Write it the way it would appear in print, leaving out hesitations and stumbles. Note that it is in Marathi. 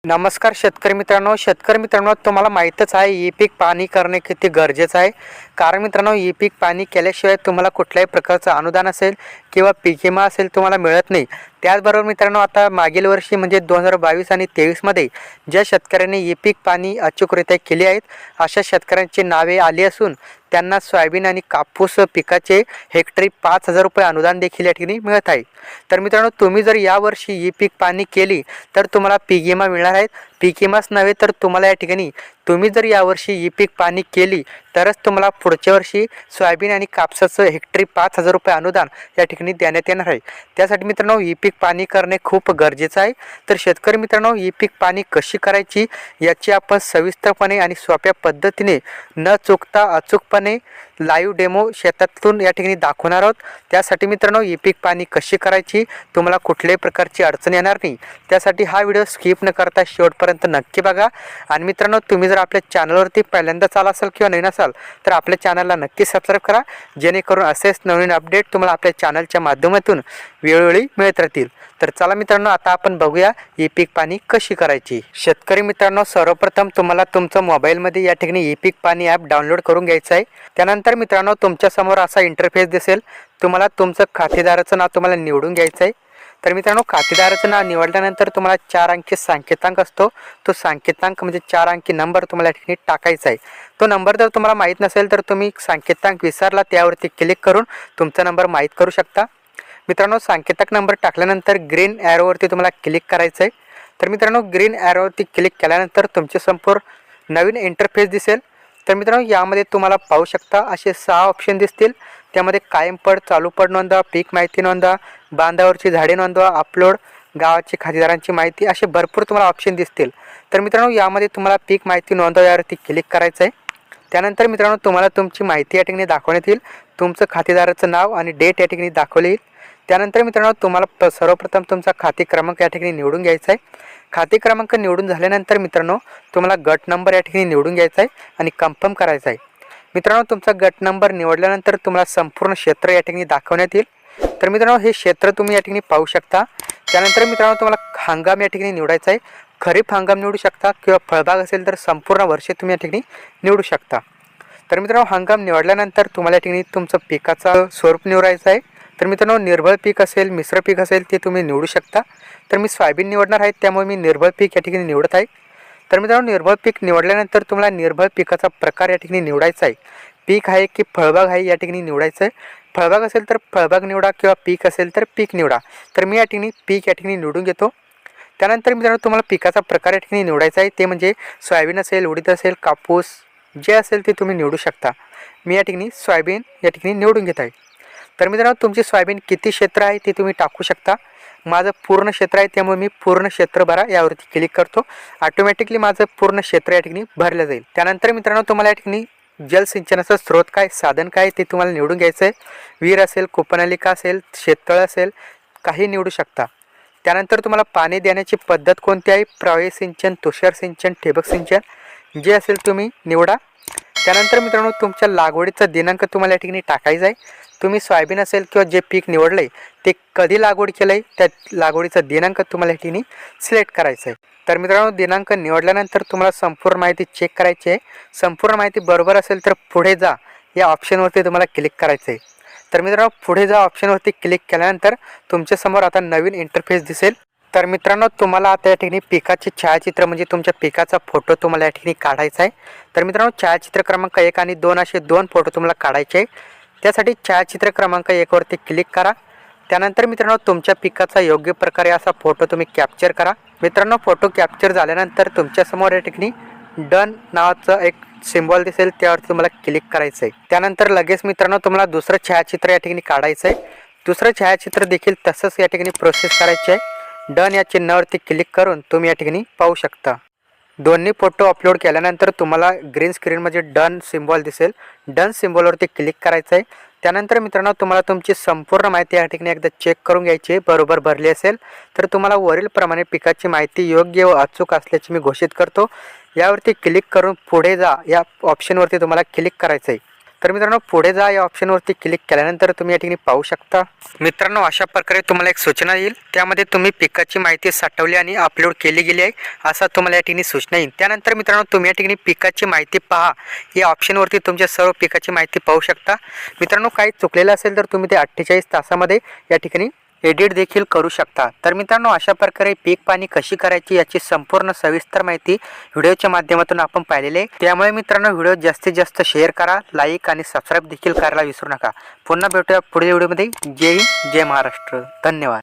नमस्कार शेतकरी मित्रांनो तुम्हाला माहीतच आहे ई पीक पाहणी करणे किती गरजेचं आहे। कारण मित्रांनो ई पीक पाहणी केल्याशिवाय तुम्हाला कुठल्याही प्रकारचं अनुदान असेल किंवा पीक विमा असेल तुम्हाला मिळत नाही। त्याचबरोबर मित्रांनो आता मागील वर्षी म्हणजे 2022 आणि 23 मध्ये ज्या शेतकऱ्यांनी ई पीक पाहणी अचूकरित्या केली आहेत अशा शेतकऱ्यांची नावे आली असून त्यांना सोयाबीन आणि कापूस पिकाचे हेक्टरी 5,000 रुपये अनुदान देखील या ठिकाणी मिळत आहे। तर मित्रांनो तुम्ही जर यावर्षी ई पीक पाहणी केली तर तुम्हाला पीक विमा मिळणार आहे। पीक विमाच नव्हे तर तुम्हाला या ठिकाणी तुम्ही जर यावर्षी ई पीक पाहणी केली तरच तुम्हाला पुढच्या वर्षी सोयाबीन आणि कापसाचं हेक्टरी 5,000 रुपये अनुदान या ठिकाणी देण्यात येणार आहे। त्यासाठी मित्रांनो ई पीक पाहणी करणे खूप गरजेचं आहे। तर शेतकरी मित्रांनो ई पीक पाहणी कशी करायची याची आपण सविस्तरपणे आणि सोप्या पद्धतीने न चुकता अचूकपणे लाईव्ह डेमो शेतातून या ठिकाणी दाखवणार आहोत। त्यासाठी मित्रांनो ई पीक पाहणी कशी करायची तुम्हाला कुठल्याही प्रकारची अडचण येणार नाही। त्यासाठी हा व्हिडिओ स्किप न करता शेवटपर्यंत नक्की बघा। आणि मित्रांनो तुम्ही जर आपल्या चॅनलवरती पहिल्यांदाच आला असाल किंवा नवीन असाल तर आपल्या चॅनलला नक्की सबस्क्राईब करा, जेणेकरून असेच नवीन अपडेट तुम्हाला आपल्या चॅनलच्या माध्यमातून वेळोवेळी मिळत राहतील। तर चला मित्रांनो आता आपण बघूया ई पीक पाहणी कशी करायची। शेतकरी मित्रांनो सर्वप्रथम तुम्हाला तुमच्या मोबाईलमध्ये या ठिकाणी ई पीक पाहणी ॲप डाउनलोड करून घ्यायचं आहे। त्यानंतर मित्रांनो तुमच्या समोर असा इंटरफेस दिसेल, तुम्हाला तुमचं खातेदाराचं नाव तुम्हाला निवडून घ्यायचं आहे। तर मित्रांनो खातेदाराचं नाव निवडल्यानंतर तुम्हाला 4 अंकी सांकेतांक असतो, तो सांकेतांक म्हणजे 4 अंकी नंबर तुम्हाला या ठिकाणी टाकायचा आहे। तो नंबर जर तुम्हाला माहीत नसेल तर तुम्ही सांकेतांक विसरला त्यावरती क्लिक करून तुमचा नंबर माहीत करू शकता। मित्रांनो सांकेतांक नंबर टाकल्यानंतर ग्रीन ॲरोवरती तुम्हाला क्लिक करायचं आहे। तर मित्रांनो ग्रीन ॲरोवरती क्लिक केल्यानंतर तुमचे संपूर्ण नवीन इंटरफेस दिसेल। तर मित्रांनो यामध्ये तुम्हाला पाहू शकता असे 6 ऑप्शन दिसतील। त्यामध्ये कायम पड, चालू पड नोंदवा, पीक माहिती नोंदवा, बांधावरची झाडे नोंदवा, अपलोड, गावाची खातेदारांची माहिती, असे भरपूर तुम्हाला ऑप्शन दिसतील। तर मित्रांनो यामध्ये तुम्हाला पीक माहिती नोंदवा यावरती क्लिक करायचं आहे। त्यानंतर मित्रांनो तुम्हाला तुमची माहिती या ठिकाणी दाखवण्यात येईल, तुमचं खातेदाराचं नाव आणि डेट या ठिकाणी दाखवली येईल। त्यानंतर मित्रांनो तुम्हाला सर्वप्रथम तुमचा खाते क्रमांक या ठिकाणी निवडून घ्यायचा आहे। खाते क्रमांक निवडून झाल्यानंतर मित्रांनो तुम्हाला गट नंबर या ठिकाणी निवडून घ्यायचा आहे आणि कन्फर्म करायचा आहे। मित्रांनो तुमचा गट नंबर निवडल्यानंतर तुम्हाला संपूर्ण क्षेत्र या ठिकाणी दाखवण्यात येईल। तर मित्रांनो हे क्षेत्र तुम्ही या ठिकाणी पाहू शकता। त्यानंतर मित्रांनो तुम्हाला हंगाम या ठिकाणी निवडायचा आहे, खरीप हंगाम निवडू शकता किंवा फळबाग असेल तर संपूर्ण वर्ष तुम्ही या ठिकाणी निवडू शकता। तर मित्रांनो हंगाम निवडल्यानंतर तुम्हाला या ठिकाणी तुमचं पिकाचं स्वरूप निवडायचं आहे। तर मित्रांनो निर्भळ पीक असेल, मिश्र पीक असेल ते तुम्ही निवडू शकता। तर मी सोयाबीन निवडणार आहे त्यामुळे मी निर्भळ पीक या ठिकाणी निवडत आहे। तर मित्रांनो निर्भळ पीक निवडल्यानंतर तुम्हाला निर्भळ पिकाचा प्रकार या ठिकाणी निवडायचा आहे, पीक आहे की फळबाग आहे या ठिकाणी निवडायचं आहे। फळबाग असेल तर फळबाग निवडा किंवा पीक असेल तर पीक निवडा। तर मी या ठिकाणी पीक या ठिकाणी निवडून घेतो। त्यानंतर मित्रांनो तुम्हाला पिकाचा प्रकार या ठिकाणी निवडायचा आहे, ते म्हणजे सोयाबीन असेल, उडीद असेल, कापूस जे असेल ते तुम्ही निवडू शकता। मी या ठिकाणी सोयाबीन या ठिकाणी निवडून घेत आहे। तर मित्रांनो तुमची सोयाबीन किती क्षेत्र आहे ते तुम्ही टाकू शकता। माझं पूर्ण क्षेत्र आहे त्यामुळे मी पूर्ण क्षेत्र भरा यावरती क्लिक करतो, ऑटोमॅटिकली माझं पूर्ण क्षेत्र या ठिकाणी भरलं जाईल। त्यानंतर मित्रांनो तुम्हाला या ठिकाणी जलसिंचनाचा स्रोत काय, साधन काय ते तुम्हाला निवडून घ्यायचं आहे। विहीर असेल, कूपनलिका असेल, शेततळ असेल, काही निवडू शकता। त्यानंतर तुम्हाला पाणी देण्याची पद्धत कोणती आहे, प्रवाही सिंचन, तुषार सिंचन, ठिबक सिंचन जे असेल तुम्ही निवडा। त्यानंतर मित्रांनो तुमच्या लागवडीचा दिनांक तुम्हाला या ठिकाणी टाकायचा आहे। तुम्ही सोयाबीन असेल किंवा जे पीक निवडलं आहे ते कधी लागवड केलं आहे त्या लागवडीचा दिनांक तुम्हाला या ठिकाणी सिलेक्ट करायचा आहे। तर मित्रांनो दिनांक निवडल्यानंतर तुम्हाला संपूर्ण माहिती चेक करायची आहे। संपूर्ण माहिती बरोबर असेल तर पुढे जा या ऑप्शनवरती तुम्हाला क्लिक करायचं आहे। तर मित्रांनो पुढे जा ऑप्शनवरती क्लिक केल्यानंतर तुमच्यासमोर आता नवीन इंटरफेस दिसेल। तर मित्रांनो तुम्हाला आता या ठिकाणी पिकाचे छायाचित्र म्हणजे तुमच्या पिकाचा फोटो तुम्हाला या ठिकाणी काढायचा आहे। तर मित्रांनो छायाचित्र क्रमांक 1 आणि 2 असे 2 फोटो तुम्हाला काढायचे आहे। त्यासाठी छायाचित्र क्रमांक 1 वरती क्लिक करा। त्यानंतर मित्रांनो तुमच्या पिकाचा योग्य प्रकारे असा फोटो तुम्ही कॅप्चर करा। मित्रांनो फोटो कॅप्चर झाल्यानंतर तुमच्यासमोर या ठिकाणी डन नावाचं एक सिम्बॉल दिसेल त्यावरती तुम्हाला क्लिक करायचं आहे। त्यानंतर लगेच मित्रांनो तुम्हाला दुसरं छायाचित्र या ठिकाणी काढायचं आहे। दुसरं छायाचित्र देखील तसंच या ठिकाणी प्रोसेस करायची आहे। डन या चिन्हावरती क्लिक करून तुम्ही या ठिकाणी पाहू शकता। दोन्ही फोटो अपलोड केल्यानंतर तुम्हाला ग्रीन स्क्रीनमध्ये डन सिम्बॉल दिसेल, डन सिम्बॉलवरती क्लिक करायचं आहे। त्यानंतर मित्रांनो तुम्हाला तुमची संपूर्ण माहिती या ठिकाणी एकदा चेक करून घ्यायची आहे, बरोबर भरली असेल तर तुम्हाला वरील प्रमाणे पिकाची माहिती योग्य व अचूक असल्याची मी घोषित करतो। यावरती क्लिक करून पुढे जा या ऑप्शनवरती तुम्हाला क्लिक करायचं आहे। तर मित्रांनो पुढे जा या ऑप्शनवरती क्लिक केल्यानंतर तुम्ही या ठिकाणी पाहू शकता मित्रांनो अशा प्रकारे तुम्हाला एक सूचना येईल, त्यामध्ये तुम्ही पिकाची माहिती साठवली आणि अपलोड केली गेली आहे असा तुम्हाला या ठिकाणी सूचना येईल। त्यानंतर मित्रांनो तुम्ही या ठिकाणी पिकाची माहिती पहा या ऑप्शनवरती तुमच्या सर्व पिकाची माहिती पाहू शकता। मित्रांनो काही चुकलेलं असेल तर तुम्ही ते 48 तासामध्ये या ठिकाणी एडिट देखील करू शकता। तर मित्रांनो अशा प्रकारे पीक पाणी कशी करायची याची संपूर्ण सविस्तर माहिती व्हिडिओच्या माध्यमातून आपण पाहिलेली आहे। त्यामुळे मित्रांनो व्हिडिओ जास्तीत जास्त शेअर करा, लाईक आणि सबस्क्राईब देखील करायला विसरू नका। पुन्हा भेटूया पुढील व्हिडिओमध्ये। जय हिंद, जय महाराष्ट्र, धन्यवाद।